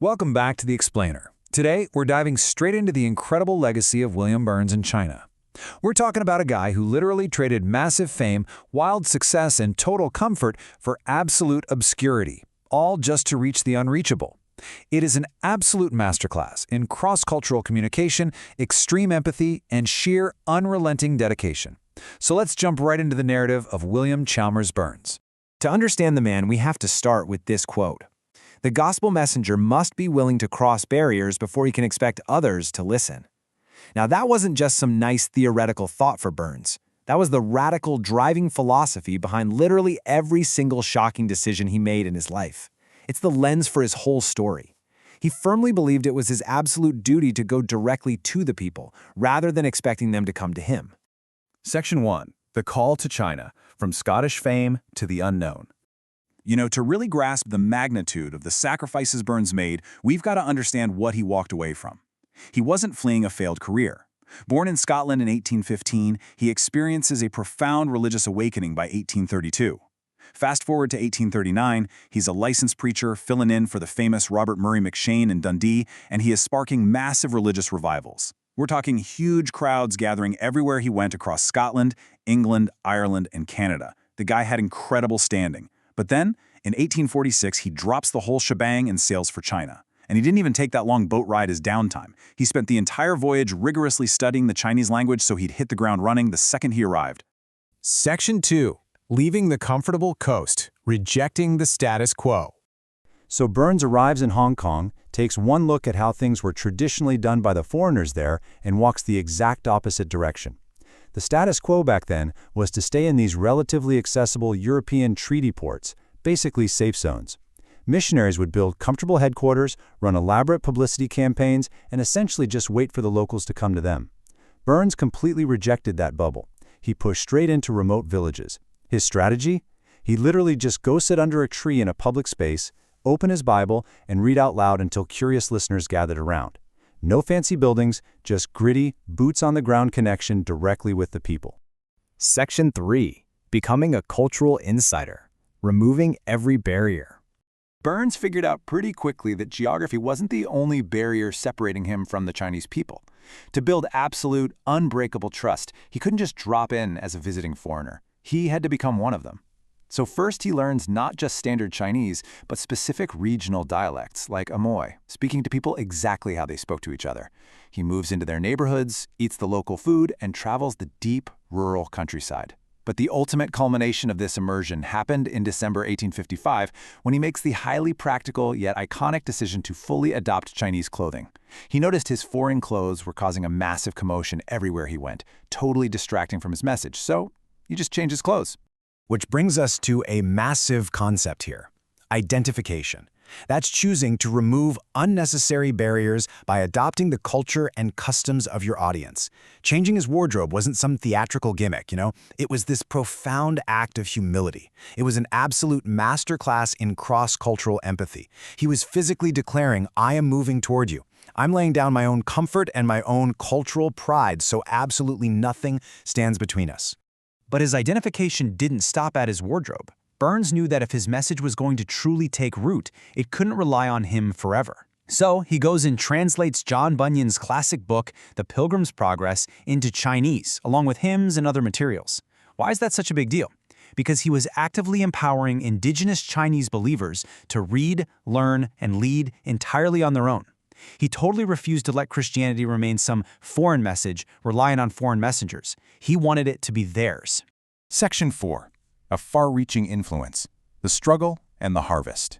Welcome back to The Explainer. Today, we're diving straight into the incredible legacy of William Burns in China. We're talking about a guy who literally traded massive fame, wild success, and total comfort for absolute obscurity, all just to reach the unreachable. It is an absolute masterclass in cross-cultural communication, extreme empathy, and sheer unrelenting dedication. So let's jump right into the narrative of William Chalmers Burns. To understand the man, we have to start with this quote. The gospel messenger must be willing to cross barriers before he can expect others to listen. Now, that wasn't just some nice theoretical thought for Burns. That was the radical driving philosophy behind literally every single shocking decision he made in his life. It's the lens for his whole story. He firmly believed it was his absolute duty to go directly to the people, rather than expecting them to come to him. Section 1. The Call to China, from Scottish fame to the unknown. To really grasp the magnitude of the sacrifices Burns made, we've got to understand what he walked away from. He wasn't fleeing a failed career. Born in Scotland in 1815, he experiences a profound religious awakening by 1832. Fast forward to 1839, he's a licensed preacher filling in for the famous Robert Murray McCheyne in Dundee, and he is sparking massive religious revivals. We're talking huge crowds gathering everywhere he went across Scotland, England, Ireland, and Canada. The guy had incredible standing. But then, in 1846, he drops the whole shebang and sails for China. And he didn't even take that long boat ride as downtime. He spent the entire voyage rigorously studying the Chinese language so he'd hit the ground running the second he arrived. Section 2. Leaving the comfortable coast, rejecting the status quo. So Burns arrives in Hong Kong, takes one look at how things were traditionally done by the foreigners there, and walks the exact opposite direction. The status quo back then was to stay in these relatively accessible European treaty ports, basically safe zones. Missionaries would build comfortable headquarters, run elaborate publicity campaigns, and essentially just wait for the locals to come to them. Burns completely rejected that bubble. He pushed straight into remote villages. His strategy? He literally just go sit under a tree in a public space, open his Bible, and read out loud until curious listeners gathered around. No fancy buildings, just gritty, boots-on-the-ground connection directly with the people. Section 3. Becoming a cultural insider, removing every barrier. Burns figured out pretty quickly that geography wasn't the only barrier separating him from the Chinese people. To build absolute, unbreakable trust, he couldn't just drop in as a visiting foreigner. He had to become one of them. So first he learns not just standard Chinese, but specific regional dialects like Amoy, speaking to people exactly how they spoke to each other. He moves into their neighborhoods, eats the local food, and travels the deep, rural countryside. But the ultimate culmination of this immersion happened in December 1855 when he makes the highly practical yet iconic decision to fully adopt Chinese clothing. He noticed his foreign clothes were causing a massive commotion everywhere he went, totally distracting from his message, so he just changed his clothes. Which brings us to a massive concept here, identification. That's choosing to remove unnecessary barriers by adopting the culture and customs of your audience. Changing his wardrobe wasn't some theatrical gimmick, It was this profound act of humility. It was an absolute masterclass in cross-cultural empathy. He was physically declaring, I am moving toward you. I'm laying down my own comfort and my own cultural pride, so absolutely nothing stands between us. But his identification didn't stop at his wardrobe. Burns knew that if his message was going to truly take root, it couldn't rely on him forever. So he goes and translates John Bunyan's classic book, The Pilgrim's Progress, into Chinese, along with hymns and other materials. Why is that such a big deal? Because he was actively empowering indigenous Chinese believers to read, learn, and lead entirely on their own. He totally refused to let Christianity remain some foreign message relying on foreign messengers. He wanted it to be theirs. Section 4. A far-reaching influence, the struggle and the harvest.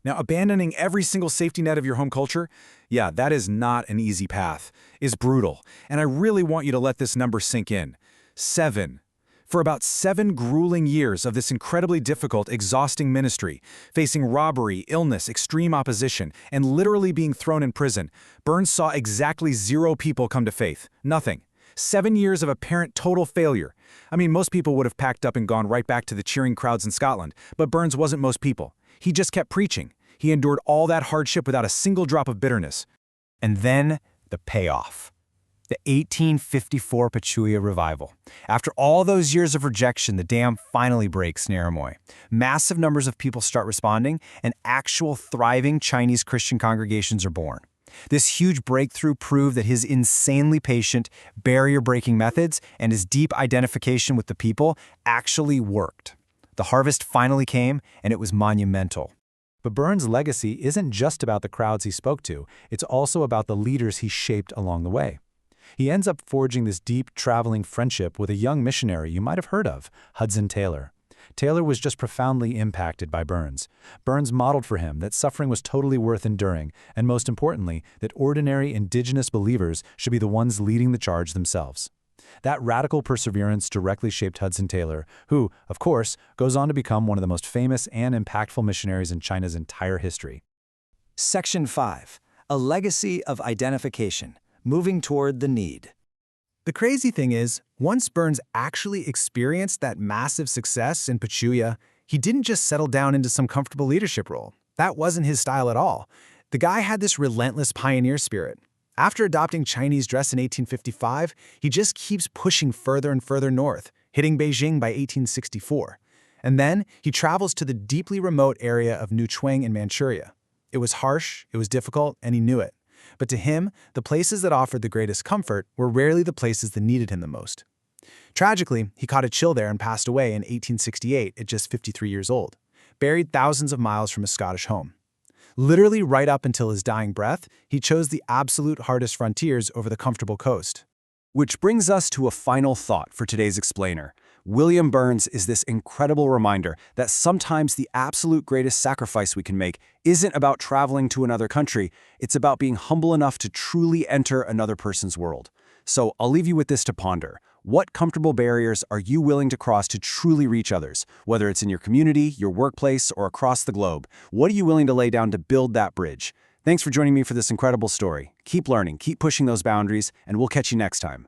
Now, abandoning every single safety net of your home culture, that is not an easy path. It's brutal, and I really want you to let this number sink in. 7. For about 7 grueling years of this incredibly difficult, exhausting ministry, facing robbery, illness, extreme opposition, and literally being thrown in prison, Burns saw exactly 0 people come to faith. Nothing. 7 years of apparent total failure. I mean, most people would have packed up and gone right back to the cheering crowds in Scotland, but Burns wasn't most people. He just kept preaching. He endured all that hardship without a single drop of bitterness. And then, the payoff. The 1854 Pachuya Revival. After all those years of rejection, the dam finally breaks near Amoy. Massive numbers of people start responding, and actual thriving Chinese Christian congregations are born. This huge breakthrough proved that his insanely patient, barrier-breaking methods and his deep identification with the people actually worked. The harvest finally came, and it was monumental. But Burns' legacy isn't just about the crowds he spoke to, it's also about the leaders he shaped along the way. He ends up forging this deep, traveling friendship with a young missionary you might have heard of, Hudson Taylor. Taylor was just profoundly impacted by Burns. Burns modeled for him that suffering was totally worth enduring, and most importantly, that ordinary indigenous believers should be the ones leading the charge themselves. That radical perseverance directly shaped Hudson Taylor, who, of course, goes on to become one of the most famous and impactful missionaries in China's entire history. Section 5. A Legacy of Identification. Moving toward the need. The crazy thing is, once Burns actually experienced that massive success in Pachuya, he didn't just settle down into some comfortable leadership role. That wasn't his style at all. The guy had this relentless pioneer spirit. After adopting Chinese dress in 1855, he just keeps pushing further and further north, hitting Beijing by 1864. And then he travels to the deeply remote area of Nichuang in Manchuria. It was harsh, it was difficult, and he knew it. But to him, the places that offered the greatest comfort were rarely the places that needed him the most. Tragically, he caught a chill there and passed away in 1868 at just 53 years old, buried thousands of miles from his Scottish home. Literally right up until his dying breath, he chose the absolute hardest frontiers over the comfortable coast. Which brings us to a final thought for today's explainer. William Burns is this incredible reminder that sometimes the absolute greatest sacrifice we can make isn't about traveling to another country, it's about being humble enough to truly enter another person's world. So I'll leave you with this to ponder. What comfortable barriers are you willing to cross to truly reach others? Whether it's in your community, your workplace, or across the globe, what are you willing to lay down to build that bridge? Thanks for joining me for this incredible story. Keep learning, keep pushing those boundaries, and we'll catch you next time.